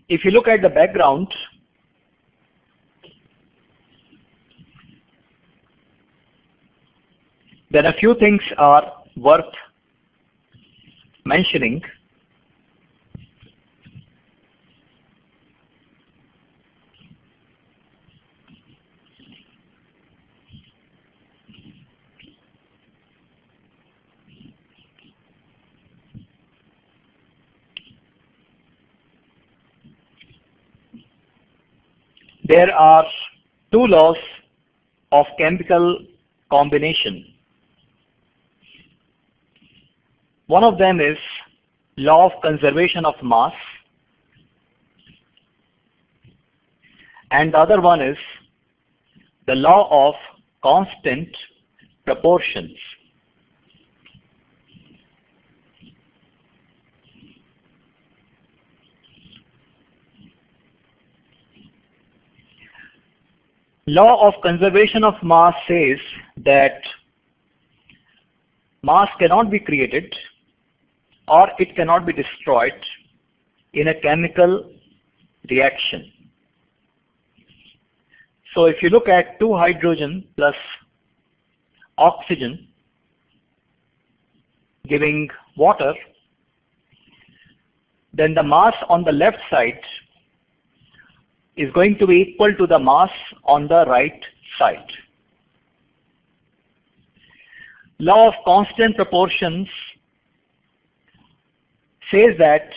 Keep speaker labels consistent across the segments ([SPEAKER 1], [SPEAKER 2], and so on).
[SPEAKER 1] if you look at the background, then a few things are worth mentioning. There are two laws of chemical combination. One of them is law of conservation of mass, and the other one is the law of constant proportions. Law of conservation of mass says that mass cannot be created or it cannot be destroyed in a chemical reaction. So if you look at 2 hydrogen plus oxygen giving water, then the mass on the left side is going to be equal to the mass on the right side. Law of constant proportions says that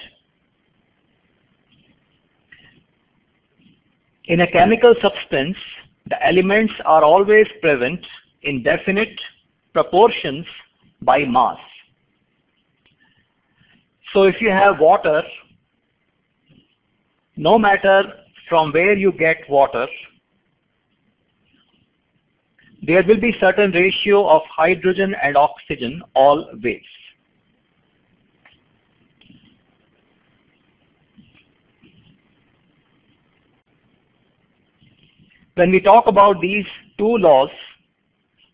[SPEAKER 1] in a chemical substance, the elements are always present in definite proportions by mass. So if you have water, no matter from where you get water, there will be certain ratio of hydrogen and oxygen always. When we talk about these two laws,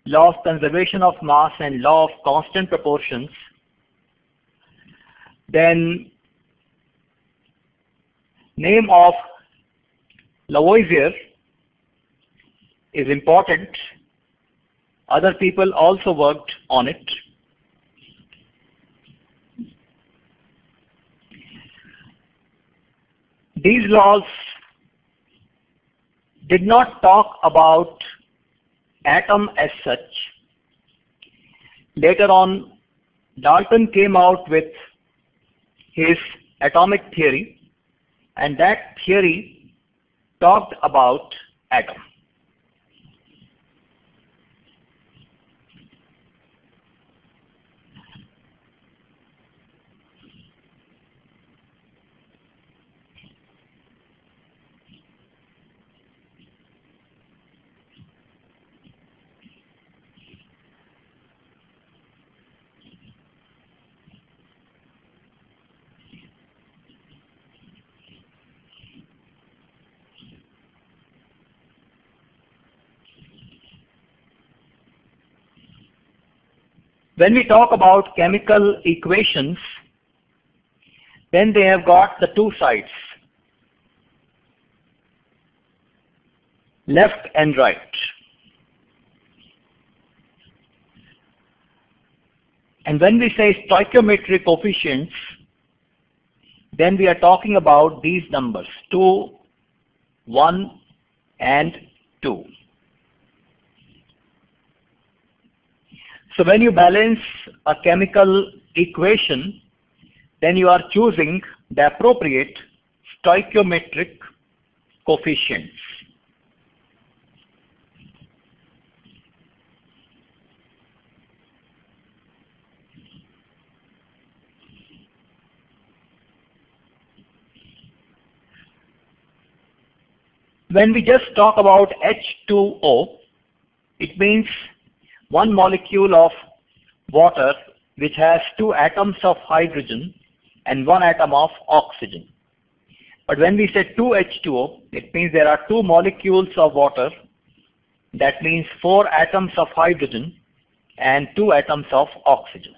[SPEAKER 1] law of conservation of mass and law of constant proportions, then name of Lavoisier is important. Other people also worked on it. These laws did not talk about atom as such. Later on, Dalton came out with his atomic theory, and that theory talked about atom. When we talk about chemical equations, then they have got the two sides, left and right. And when we say stoichiometry coefficients, then we are talking about these numbers, 2, 1, and 2. So when you balance a chemical equation, then you are choosing the appropriate stoichiometric coefficients. When we just talk about H2O, it means one molecule of water which has 2 atoms of hydrogen and 1 atom of oxygen. But when we say 2H2O, it means there are 2 molecules of water. That means 4 atoms of hydrogen and 2 atoms of oxygen.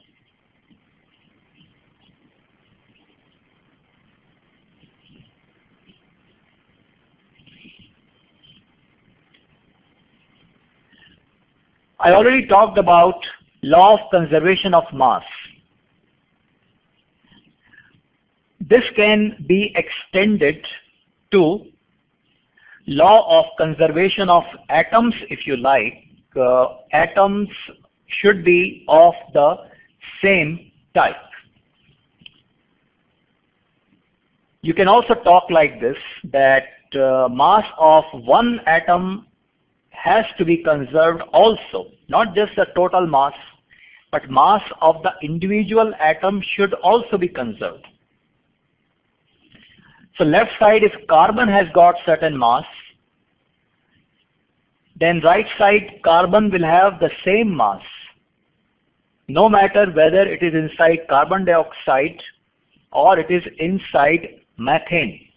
[SPEAKER 1] I already talked about law of conservation of mass. This can be extended to law of conservation of atoms, if you like. Atoms should be of the same type. You can also talk like this, that mass of one atom has to be conserved also, not just the total mass, but mass of the individual atom should also be conserved. So left side, if carbon has got certain mass, then right side carbon will have the same mass, no matter whether it is inside carbon dioxide or it is inside methane.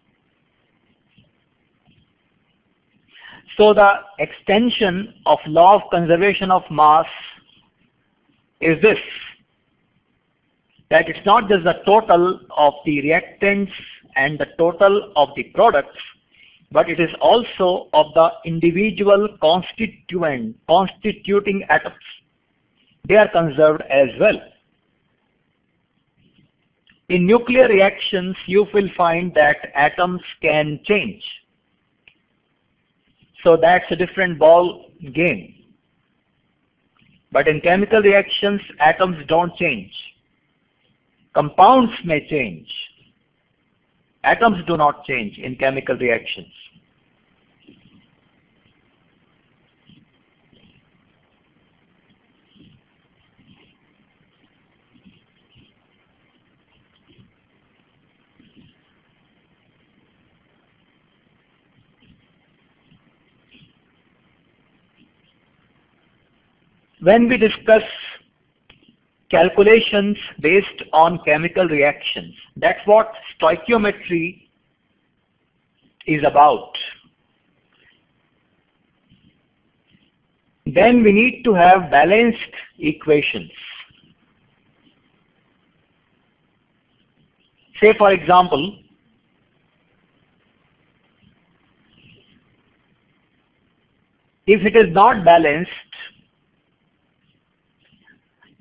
[SPEAKER 1] So the extension of law of conservation of mass is this, that it's not just the total of the reactants and the total of the products, but it is also of the individual constituting atoms. They are conserved as well. In nuclear reactions, you will find that atoms can change. So that's a different ball game. But in chemical reactions, atoms don't change. Compounds may change. Atoms do not change in chemical reactions. When we discuss calculations based on chemical reactions, that's what stoichiometry is about. Then we need to have balanced equations. Say for example, if it is not balanced,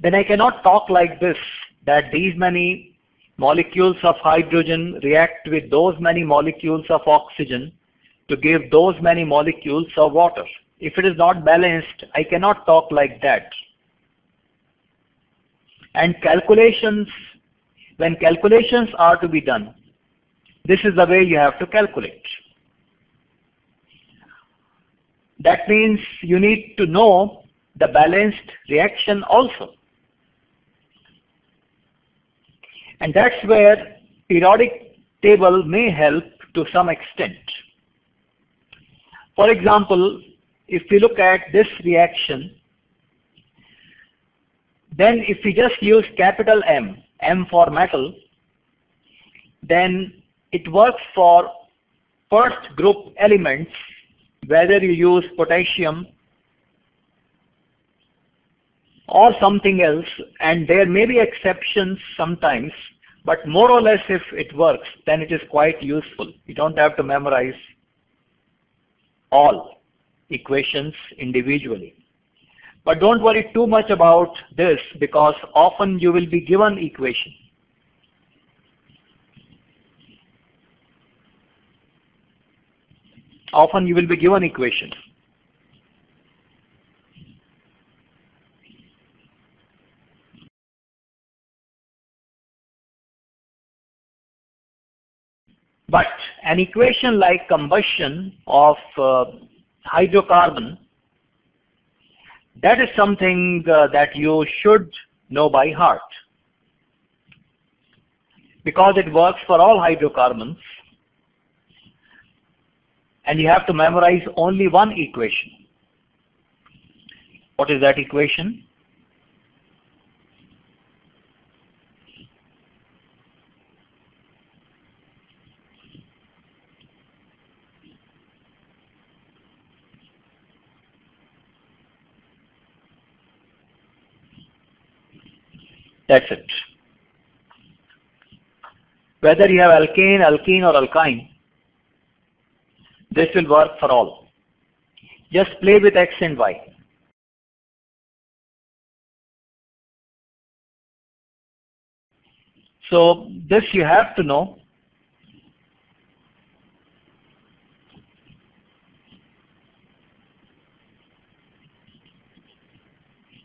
[SPEAKER 1] then I cannot talk like this, that these many molecules of hydrogen react with those many molecules of oxygen to give those many molecules of water. If it is not balanced, I cannot talk like that. And calculations, when calculations are to be done, this is the way you have to calculate. That means you need to know the balanced reaction also. And that's where periodic table may help to some extent. For example, if we look at this reaction, then if we just use capital M, M for metal, then it works for first group elements, whether you use potassium or something else, and there may be exceptions sometimes, but more or less if it works, then it is quite useful. You don't have to memorize all equations individually. But don't worry too much about this, because often you will be given equation. Often you will be given equation. But an equation like combustion of hydrocarbon, that is something that you should know by heart, because it works for all hydrocarbons, and you have to memorize only one equation. What is that equation? That's it. Whether you have alkane, alkene or alkyne, this will work for all. Just play with X and Y. So this you have to know.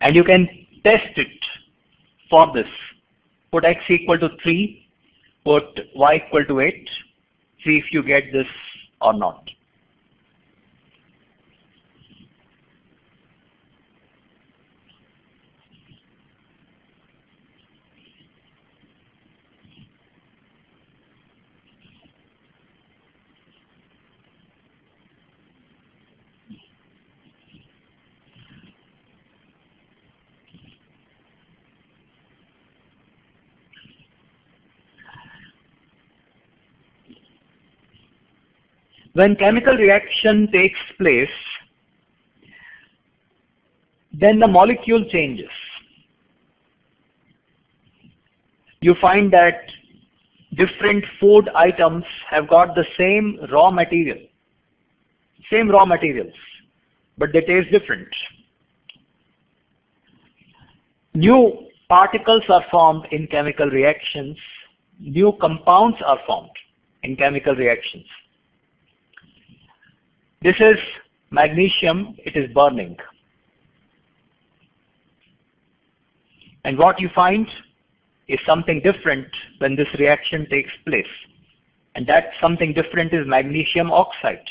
[SPEAKER 1] And you can test it for this. Put x equal to 3, put y equal to 8, see if you get this or not. When chemical reaction takes place, then the molecule changes. You find that different food items have got the same raw materials, but they taste different. New particles are formed in chemical reactions. New compounds are formed in chemical reactions. This is magnesium, it is burning. And what you find is something different when this reaction takes place. And that something different is magnesium oxide.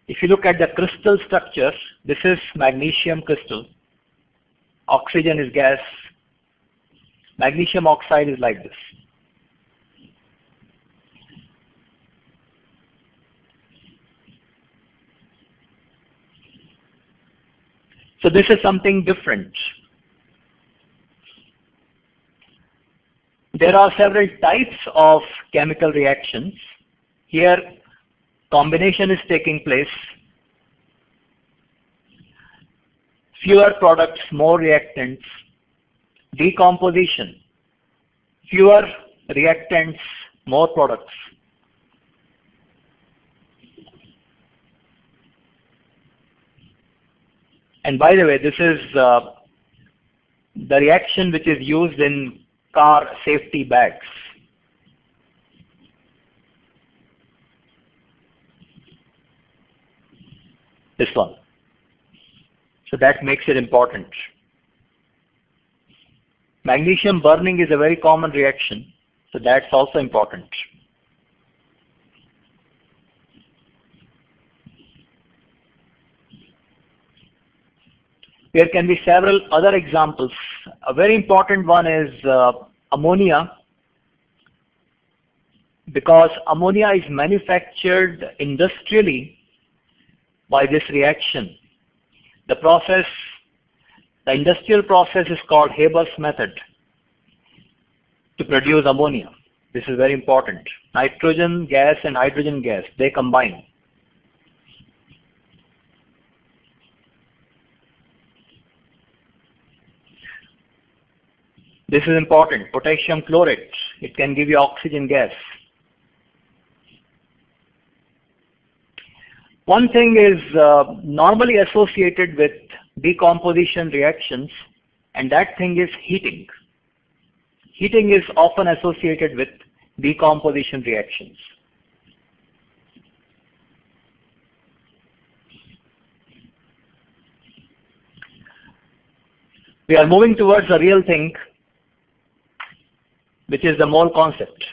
[SPEAKER 1] If you look at the crystal structure, this is magnesium crystal. Oxygen is gas. Magnesium oxide is like this. So this is something different. There are several types of chemical reactions. Here, combination is taking place. Fewer products, more reactants. Decomposition. Fewer reactants, more products. And by the way, this is the reaction which is used in car safety bags. This one. So that makes it important. Magnesium burning is a very common reaction, so that's also important. There can be several other examples. A very important one is ammonia, because ammonia is manufactured industrially by this reaction. The industrial process is called Haber's method to produce ammonia. This is very important. Nitrogen gas and hydrogen gas, they combine. This is important. Potassium chlorate, it can give you oxygen gas. One thing is normally associated with decomposition reactions, and that thing is heating. Heating is often associated with decomposition reactions. We are moving towards a real thing, which is the mole concept.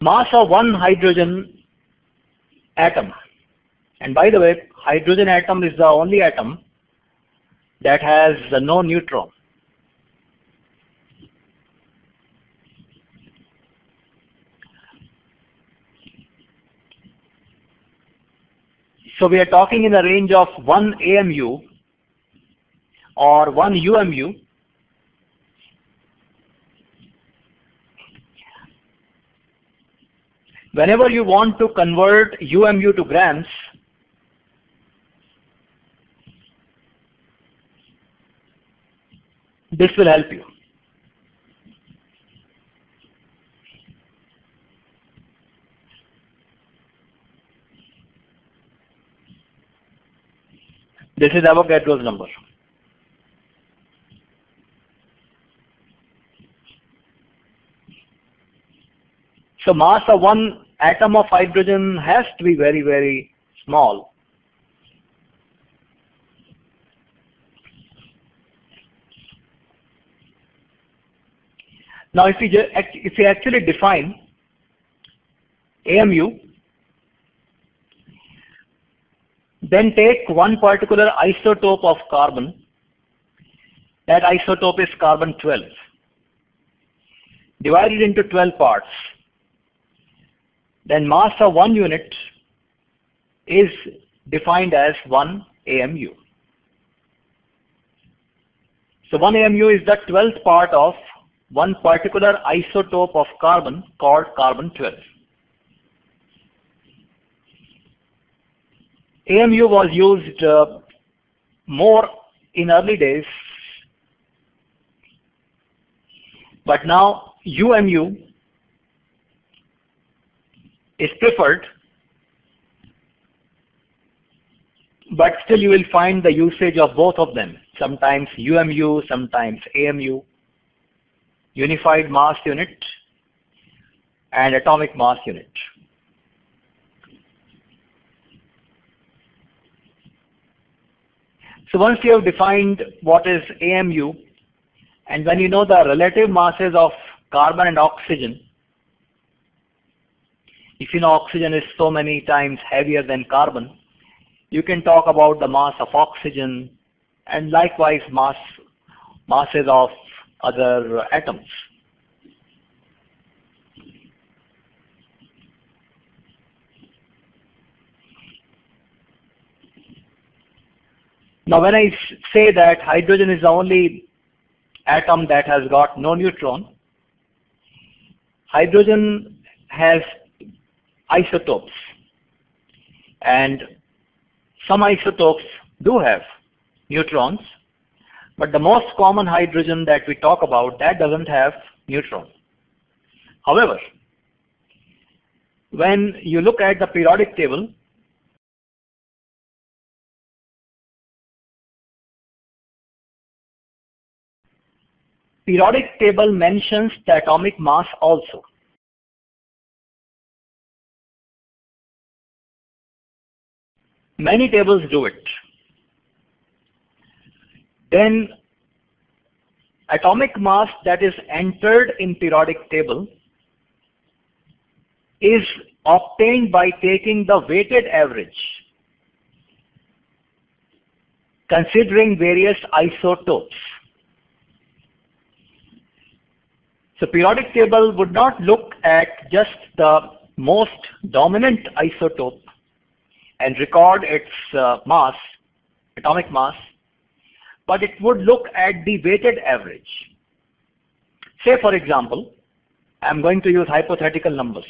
[SPEAKER 1] Mass of one hydrogen atom. And by the way, hydrogen atom is the only atom that has no neutron. So we are talking in the range of 1 AMU or 1 UMU. Whenever you want to convert UMU to grams, this will help you. This is Avogadro's number. So mass of one atom of hydrogen has to be very, very small. Now if we actually define AMU, then take one particular isotope of carbon. That isotope is carbon 12. Divide it into 12 parts. Then mass of one unit is defined as 1 AMU. So 1 AMU is the 12th part of one particular isotope of carbon called carbon 12. AMU was used more in early days, but now UMU is preferred, but still you will find the usage of both of them. Sometimes UMU, sometimes AMU, unified mass unit and atomic mass unit. So once you have defined what is AMU, and when you know the relative masses of carbon and oxygen, if you know oxygen is so many times heavier than carbon, you can talk about the mass of oxygen and likewise masses of other atoms. Now when I say that hydrogen is the only atom that has got no neutron, hydrogen has isotopes, and some isotopes do have neutrons, but the most common hydrogen that we talk about, that doesn't have neutron. However, when you look at the periodic table, periodic table mentions the atomic mass also. Many tables do it. Then atomic mass that is entered in periodic table is obtained by taking the weighted average, considering various isotopes. So periodic table would not look at just the most dominant isotope and record its mass, atomic mass, but it would look at the weighted average. Say for example, I'm going to use hypothetical numbers.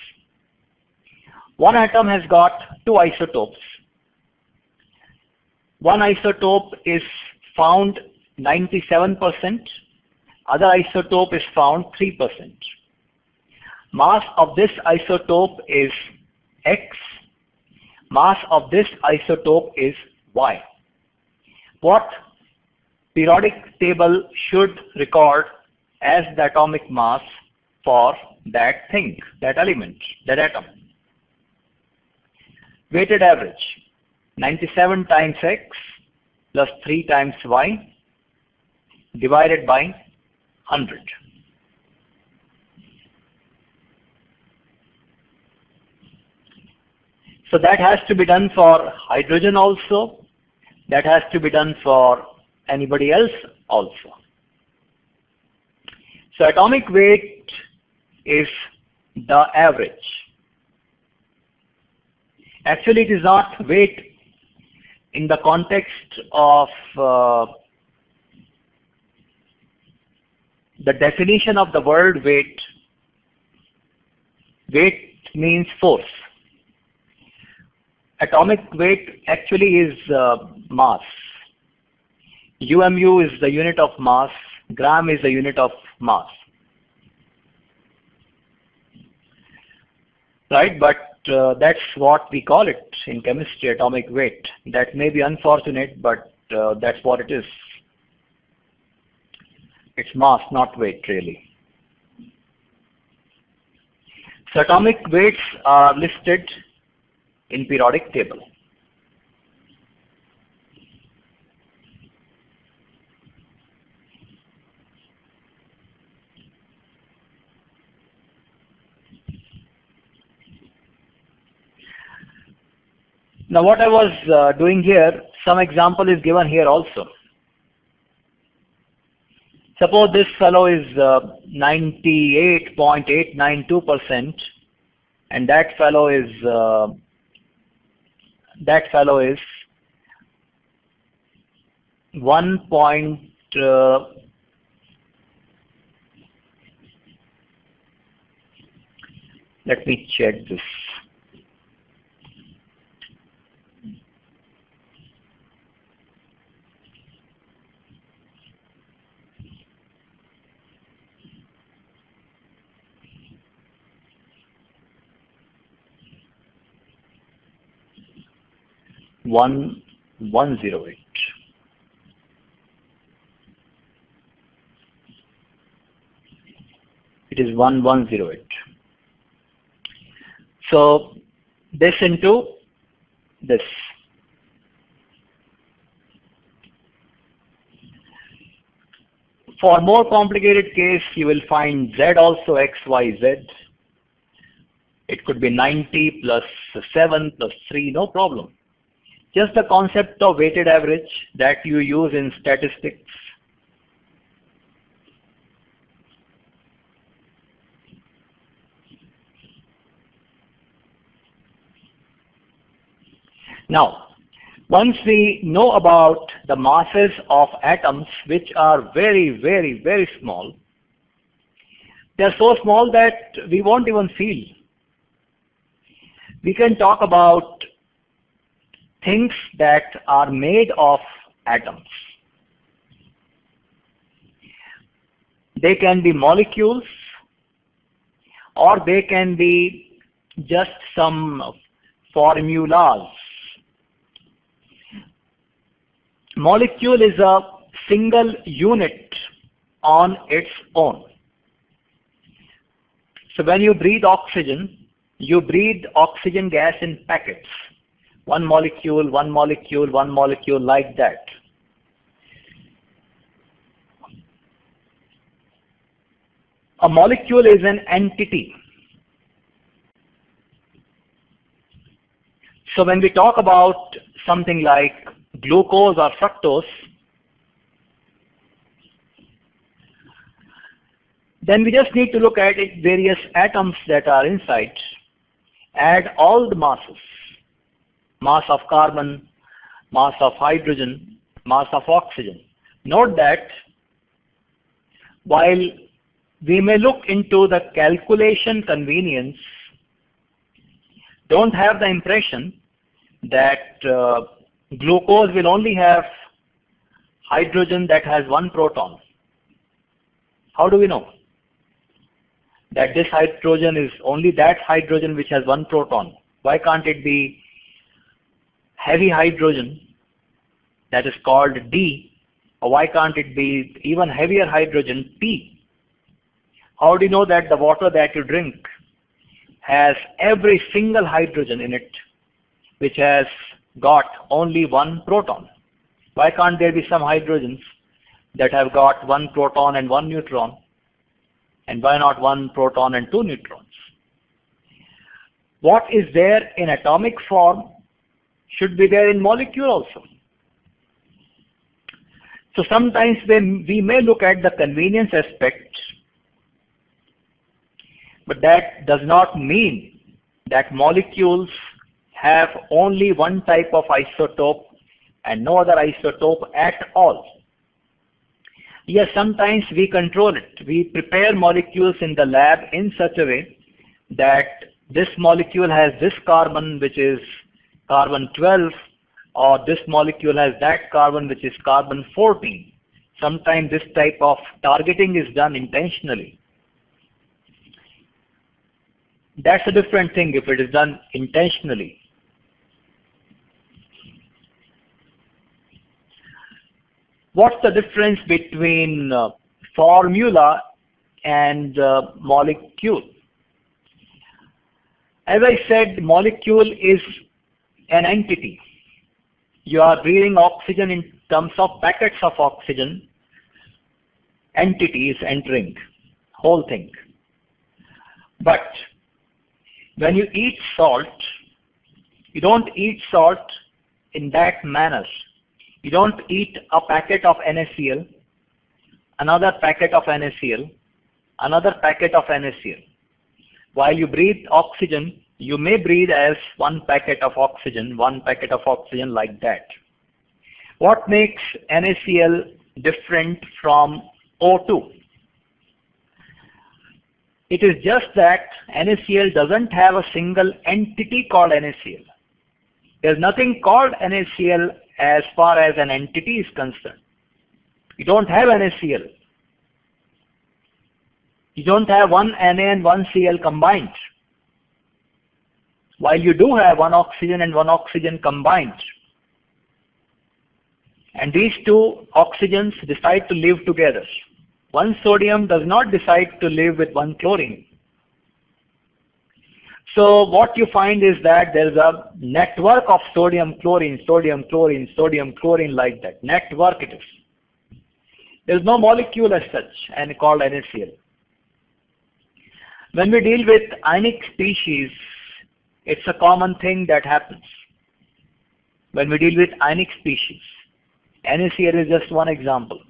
[SPEAKER 1] One atom has got two isotopes. One isotope is found 97%, other isotope is found 3%. Mass of this isotope is X, mass of this isotope is Y. What periodic table should record as the atomic mass for that thing, that element, that atom? Weighted average, 97 times X plus 3 times Y divided by 100. So that has to be done for hydrogen also. That has to be done for anybody else also. So atomic weight is the average. Actually, it is not weight in the context of the definition of the word weight. Weight means force. Atomic weight actually is mass. UMU is the unit of mass, gram is the unit of mass. Right, but that's what we call it in chemistry, atomic weight. That may be unfortunate, but that's what it is. It's mass, not weight, really. So atomic weights are listed in periodic table. Now what I was doing here, some example is given here also. Suppose this fellow is 98.892% and that fellow is 1. Let me check this. One 108. It is 1108. So this into this. For more complicated case, you will find Z also X, Y, Z. It could be 90 plus 7 plus 3, no problem. Just the concept of weighted average that you use in statistics. Now, once we know about the masses of atoms, which are very, very, very small, they are so small that we won't even feel. We can talk about things that are made of atoms. They can be molecules or they can be just some formulas. Molecule is a single unit on its own. So when you breathe oxygen gas in packets. One molecule, one molecule, one molecule, like that. A molecule is an entity. So when we talk about something like glucose or fructose, then we just need to look at it, various atoms that are inside, add all the masses. Mass of carbon, mass of hydrogen, mass of oxygen. Note that while we may look into the calculation convenience, don't have the impression that glucose will only have hydrogen that has one proton. How do we know that this hydrogen is only that hydrogen which has one proton? Why can't it be heavy hydrogen that is called D, or why can't it be even heavier hydrogen, P? How do you know that the water that you drink has every single hydrogen in it which has got only one proton? Why can't there be some hydrogens that have got one proton and one neutron? And why not one proton and two neutrons? What is there in atomic form should be there in molecule also. So sometimes we may look at the convenience aspect, but that does not mean that molecules have only one type of isotope and no other isotope at all. Yes, sometimes we control it. We prepare molecules in the lab in such a way that this molecule has this carbon which is carbon 12, or this molecule has that carbon which is carbon 14. Sometimes this type of targeting is done intentionally. That's a different thing if it is done intentionally. What's the difference between formula and molecule? As I said, molecule is an entity. You are breathing oxygen in terms of packets of oxygen. Entity is entering, whole thing. But when you eat salt, you don't eat salt in that manner. You don't eat a packet of NaCl, another packet of NaCl, another packet of NaCl. While you breathe oxygen, you may breathe as one packet of oxygen like that. What makes NaCl different from O2? It is just that NaCl doesn't have a single entity called NaCl. There's nothing called NaCl as far as an entity is concerned. You don't have NaCl. You don't have one Na and one Cl combined. While you do have one oxygen and one oxygen combined. And these two oxygens decide to live together. One sodium does not decide to live with one chlorine. So what you find is that there is a network of sodium, chlorine, sodium, chlorine, sodium, chlorine like that. Network it is. There is no molecule as such and called NaCl. When we deal with ionic species, it's a common thing that happens. When we deal with ionic species, NaCl is just one example.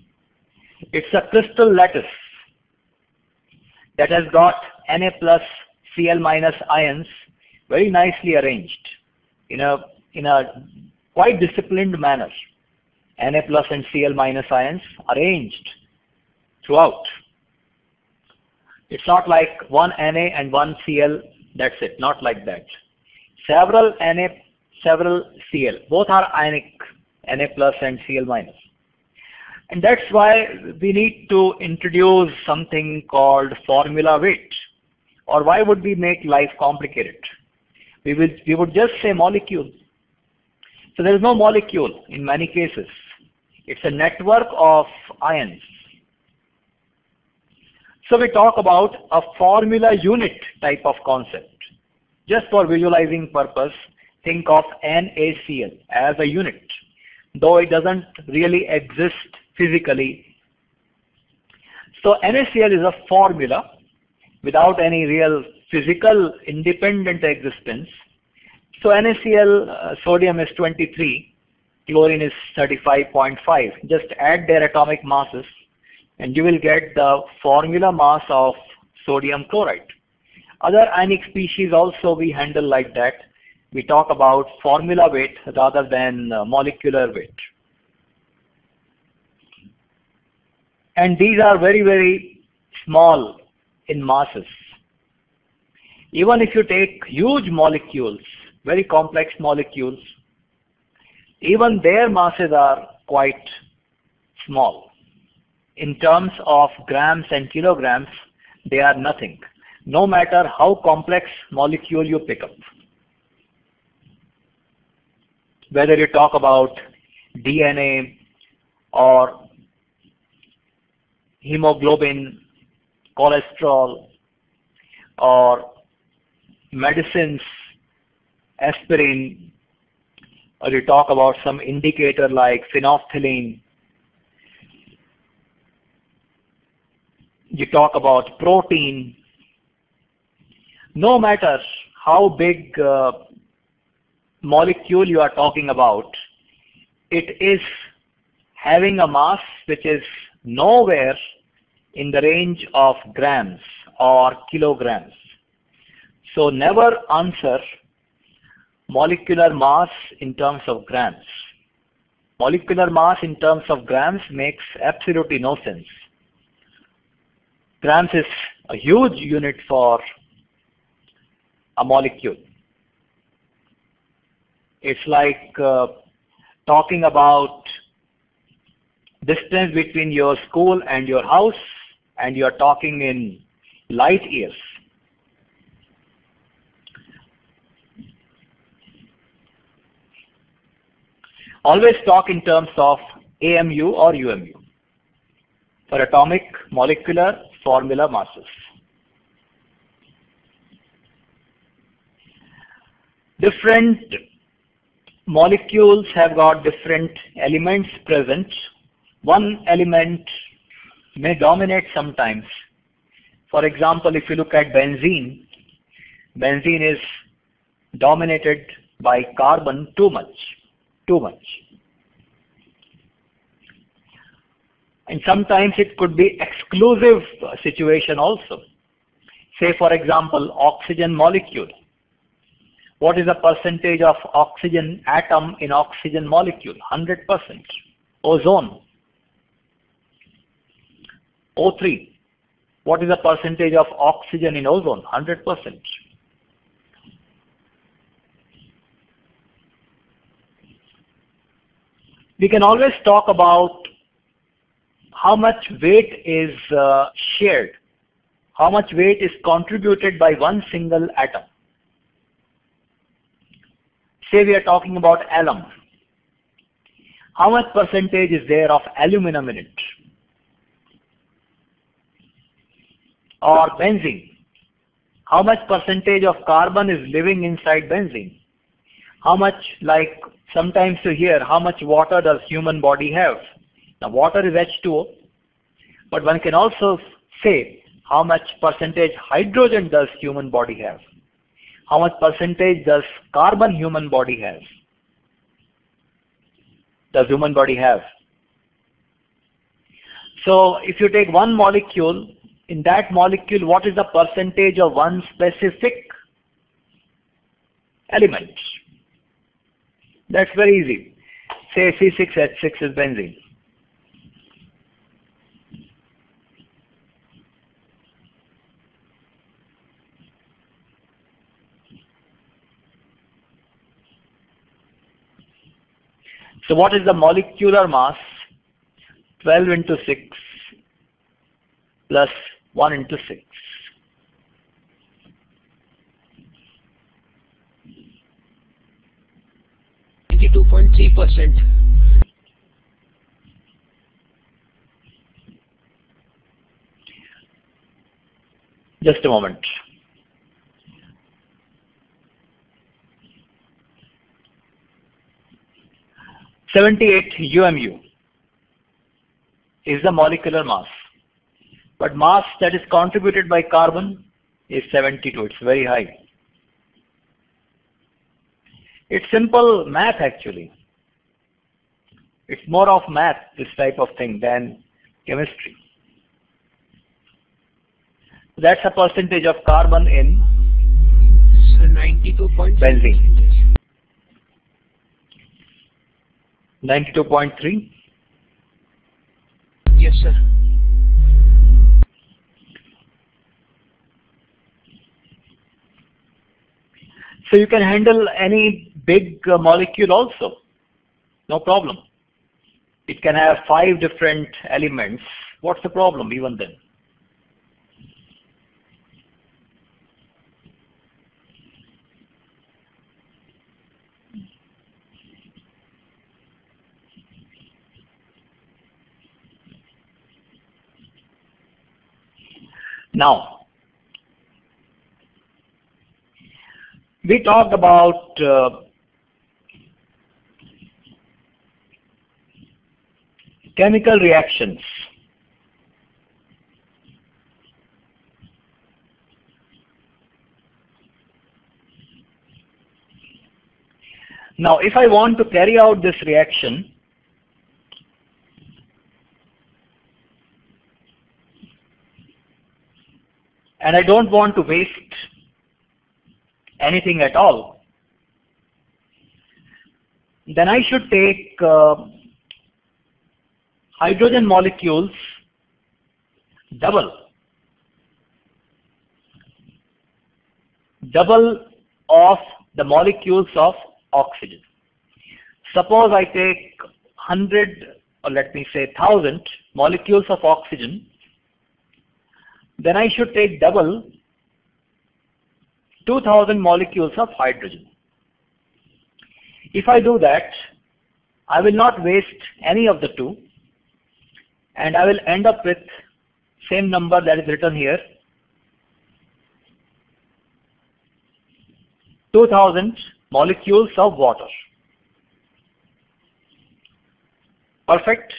[SPEAKER 1] It's a crystal lattice that has got Na plus Cl minus ions very nicely arranged in a quite disciplined manner. Na plus and Cl minus ions arranged throughout. It's not like one Na and one Cl, that's it, not like that. Several Na, several Cl, both are ionic, Na plus and Cl minus. And that's why we need to introduce something called formula weight. Or why would we make life complicated? We would just say molecule. So there is no molecule in many cases. It's a network of ions. So we talk about a formula unit type of concept. Just for visualizing purpose, think of NaCl as a unit, though it doesn't really exist physically. So NaCl is a formula without any real physical independent existence. So NaCl, sodium is 23, chlorine is 35.5. Just add their atomic masses and you will get the formula mass of sodium chloride. Other ionic species also we handle like that. We talk about formula weight rather than molecular weight. And these are very, very small in masses. Even if you take huge molecules, very complex molecules, even their masses are quite small. In terms of grams and kilograms, they are nothing, no matter how complex molecule you pick up. Whether you talk about DNA or hemoglobin, cholesterol, or medicines, aspirin, or you talk about some indicator like phenolphthalein, you talk about protein, no matter how big molecule you are talking about, it is having a mass which is nowhere in the range of grams or kilograms. So never answer molecular mass in terms of grams. Molecular mass in terms of grams makes absolutely no sense. Grams is a huge unit for a molecule. It's like talking about distance between your school and your house, and you're talking in light years. Always talk in terms of AMU or UMU for atomic molecular formula masses. Different molecules have got different elements present. One element may dominate sometimes. For example, if you look at benzene, benzene is dominated by carbon too much. And sometimes it could be exclusive situation also. Say for example, oxygen molecule. What is the percentage of oxygen atom in oxygen molecule? 100%. Ozone. O3. What is the percentage of oxygen in ozone? 100%. We can always talk about how much weight is shared, how much weight is contributed by one single atom. Say we are talking about alum. How much percentage is there of aluminum in it? Or benzene. How much percentage of carbon is living inside benzene? How much, like sometimes you hear, how much water does human body have? Now water is H2O, but one can also say how much percentage hydrogen does human body have? How much percentage does carbon human body have? Does human body have? So if you take one molecule, in that molecule, what is the percentage of one specific element? That's very easy. Say C6H6 is benzene. So what is the molecular mass? 12 into 6 plus 1 into 6. %. Just a moment. (78 UMU) is the molecular mass, but mass that is contributed by carbon is 72. It's very high. It's simple math actually. It's more of math, this type of thing, than chemistry. That's a percentage of carbon in
[SPEAKER 2] 92.
[SPEAKER 1] benzene. 92.3.
[SPEAKER 2] Yes, sir.
[SPEAKER 1] So you can handle any big molecule also. No problem. It can have 5 different elements. What's the problem even then? Now, we talked about chemical reactions. Now, if I want to carry out this reaction, and I don't want to waste anything at all, then I should take hydrogen molecules double of the molecules of oxygen. Suppose I take 100, or let me say 1000 molecules of oxygen, then I should take double 2000 molecules of hydrogen. If I do that, I will not waste any of the two, and I will end up with same number that is written here, 2000 molecules of water. Perfect.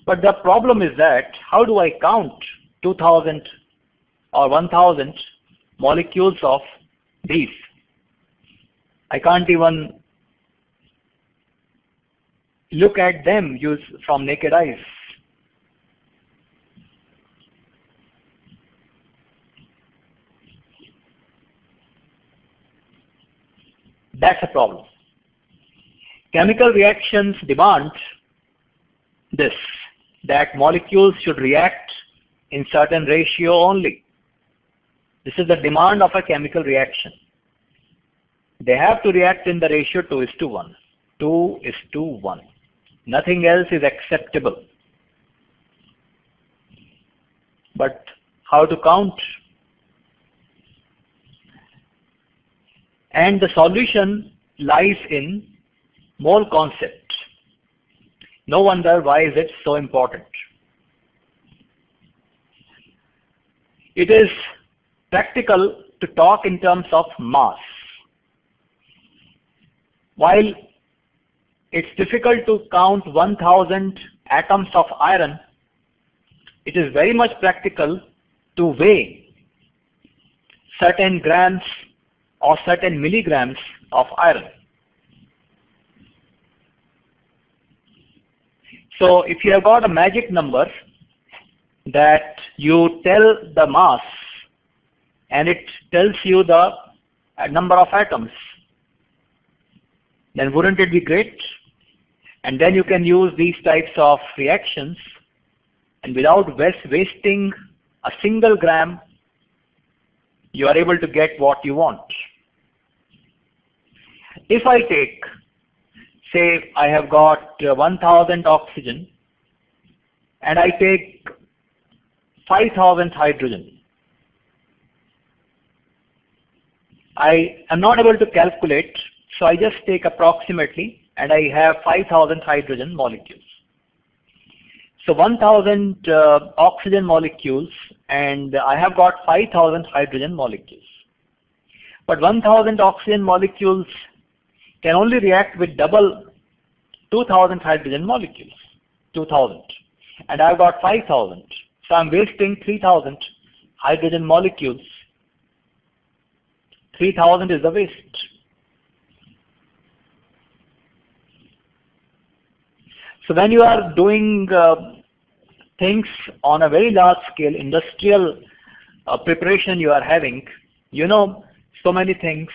[SPEAKER 1] But the problem is that how do I count 2000 or 1000 molecules of these? I can't even look at them from naked eyes. That's a problem. Chemical reactions demand this, that molecules should react in certain ratio only. This is the demand of a chemical reaction. They have to react in the ratio 2:1. 2:1. Nothing else is acceptable. But how to count? And the solution lies in mole concept. No wonder why is it so important. It is practical to talk in terms of mass. While it's difficult to count 1000 atoms of iron, it is very much practical to weigh certain grams or certain milligrams of iron. So if you have got a magic number that you tell the mass and it tells you the number of atoms, then wouldn't it be great? And then you can use these types of reactions, and without wasting a single gram, you are able to get what you want. If I take, say I have got 1000 oxygen and I take 5000 hydrogen, I am not able to calculate, so I just take approximately and I have 5000 hydrogen molecules. So 1000 oxygen molecules and I have got 5000 hydrogen molecules. But 1000 oxygen molecules can only react with double 2000 hydrogen molecules, 2000. And I've got 5000. So I'm wasting 3000 hydrogen molecules. 3000 is the waste. So when you are doing things on a very large scale, industrial preparation you are having, you know, so many things,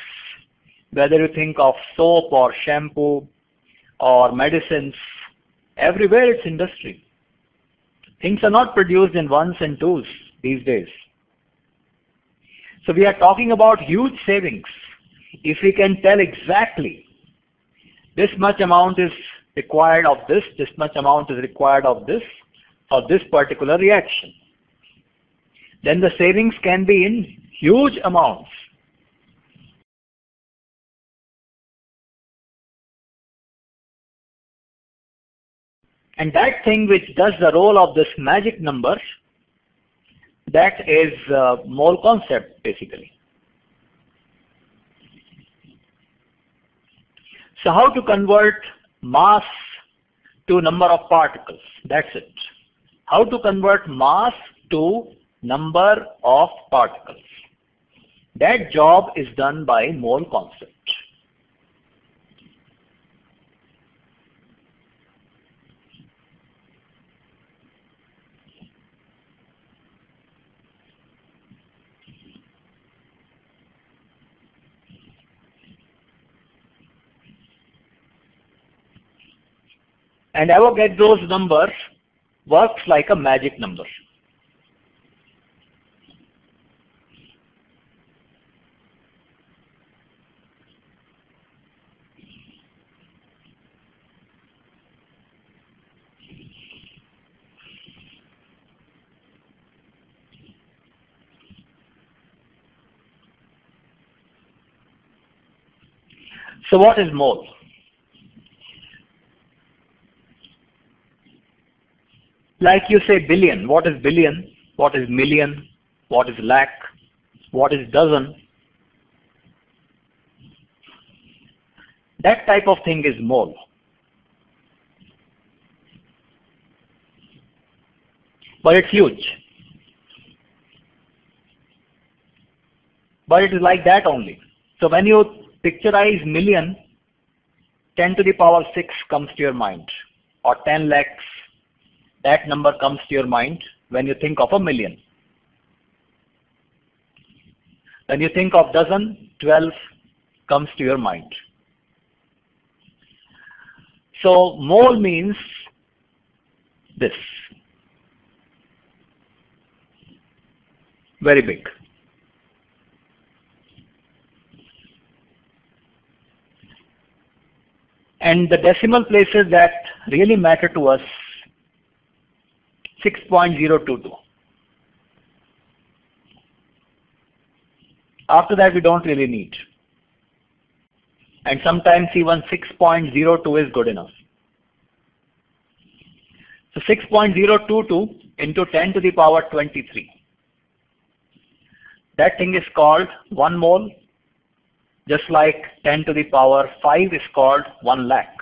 [SPEAKER 1] whether you think of soap or shampoo or medicines, everywhere it's industry. Things are not produced in ones and twos these days. So we are talking about huge savings. If we can tell exactly this much amount is required of this much amount is required of this for this particular reaction, then the savings can be in huge amounts. And that thing which does the role of this magic number, that is mole concept basically. So how to convert mass to number of particles? That's it. How to convert mass to number of particles? That job is done by mole concept. And Avogadro's number works like a magic number. So what is mole? Like you say billion. What is billion? What is million? What is lakh? What is dozen? That type of thing is mole. But it's huge. But it is like that only. So when you picturize million, 10 to the power 6 comes to your mind, or 10 lakhs, that number comes to your mind when you think of a million. When you think of dozen, 12 comes to your mind. So mole means this. Very big. And the decimal places that really matter to us, 6.022. After that we don't really need. And sometimes even 6.022 is good enough. So 6.022 into 10 to the power 23. That thing is called 1 mole, just like 10 to the power 5 is called 1 lakh.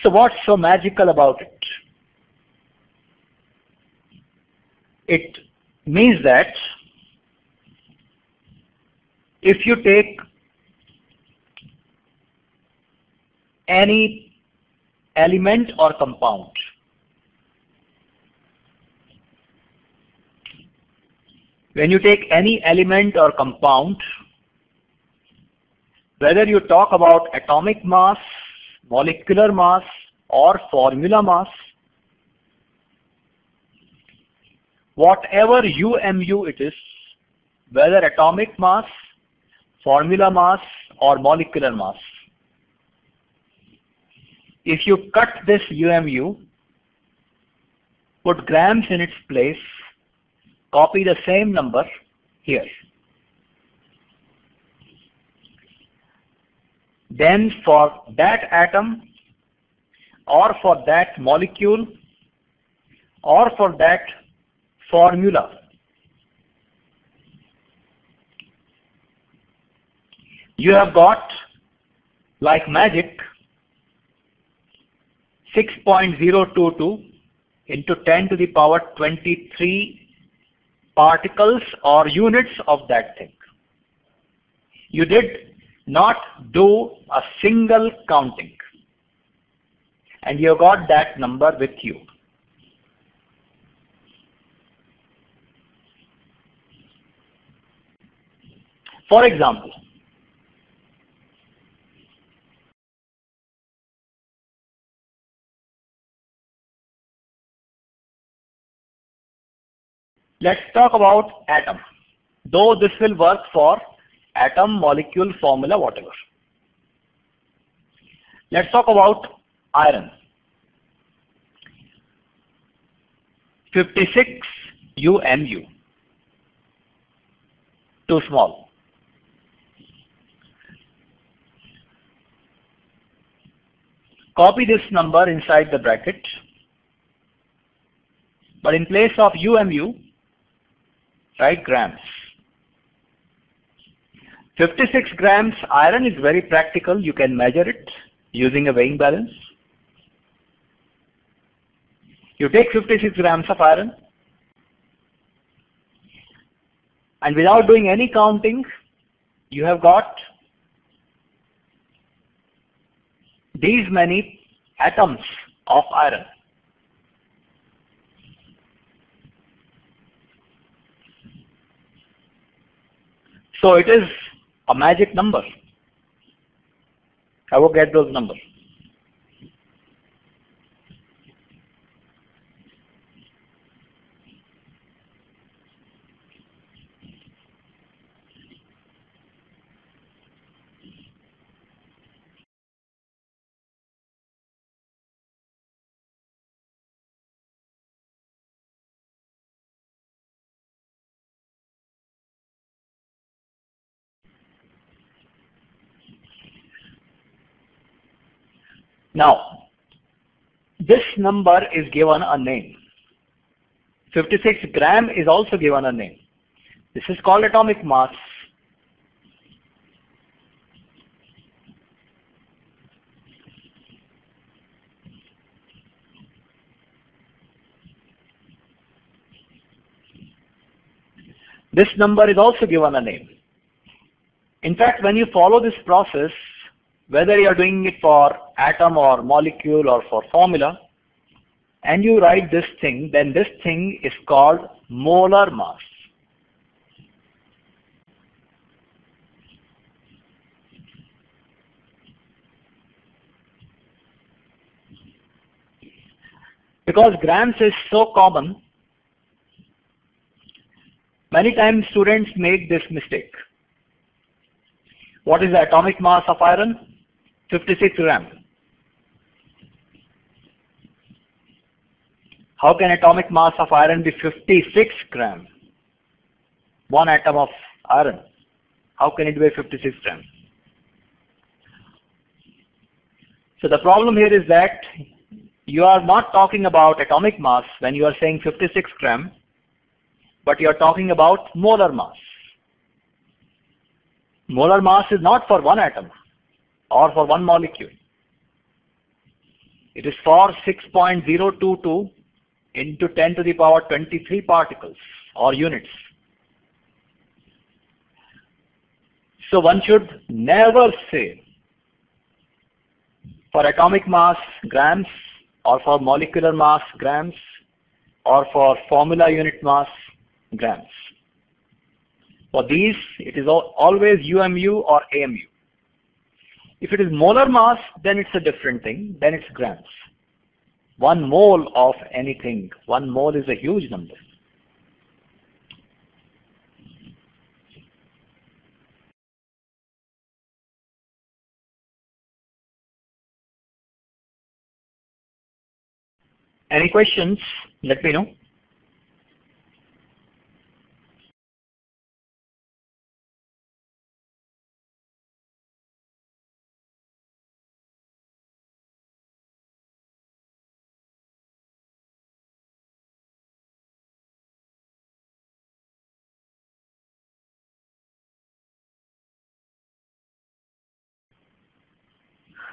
[SPEAKER 1] So what's so magical about it? It means that if you take any element or compound, when you take any element or compound, whether you talk about atomic mass, molecular mass, or formula mass, whatever UMU it is, whether atomic mass, formula mass, or molecular mass, if you cut this UMU, put grams in its place, copy the same number here, then for that atom, or for that molecule, or for that formula, you have got, like magic, 6.022 into 10 to the power 23 particles or units of that thing. You did not do a single counting, and you got that number with you. For example, let's talk about atom, though this will work for atom, molecule, formula, whatever. Let's talk about iron. 56 UMU. Too small. Copy this number inside the bracket, but in place of UMU, write grams. 56 grams iron is very practical. You can measure it using a weighing balance. You take 56 grams of iron, and without doing any counting, you have got these many atoms of iron. So it is a magic number. I will get those numbers. Now, this number is given a name. 56 gram is also given a name. This is called atomic mass. This number is also given a name. In fact, when you follow this process, whether you are doing it for atom or molecule or for formula, and you write this thing, then this thing is called molar mass. Because grams is so common, many times students make this mistake. What is the atomic mass of iron? 56 gram. How can atomic mass of iron be 56 gram? One atom of iron. How can it be 56 gram? So the problem here is that you are not talking about atomic mass when you are saying 56 gram, but you are talking about molar mass. Molar mass is not for one atom or for one molecule. It is for 6.022 into 10 to the power 23 particles or units. So one should never say for atomic mass grams, or for molecular mass grams, or for formula unit mass grams. For these, it is always UMU or AMU. If it is molar mass, then it's a different thing, then it's grams. 1 mole of anything, 1 mole is a huge number. Any questions? Let me know.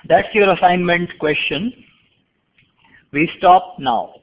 [SPEAKER 1] That's your assignment question. We stop now.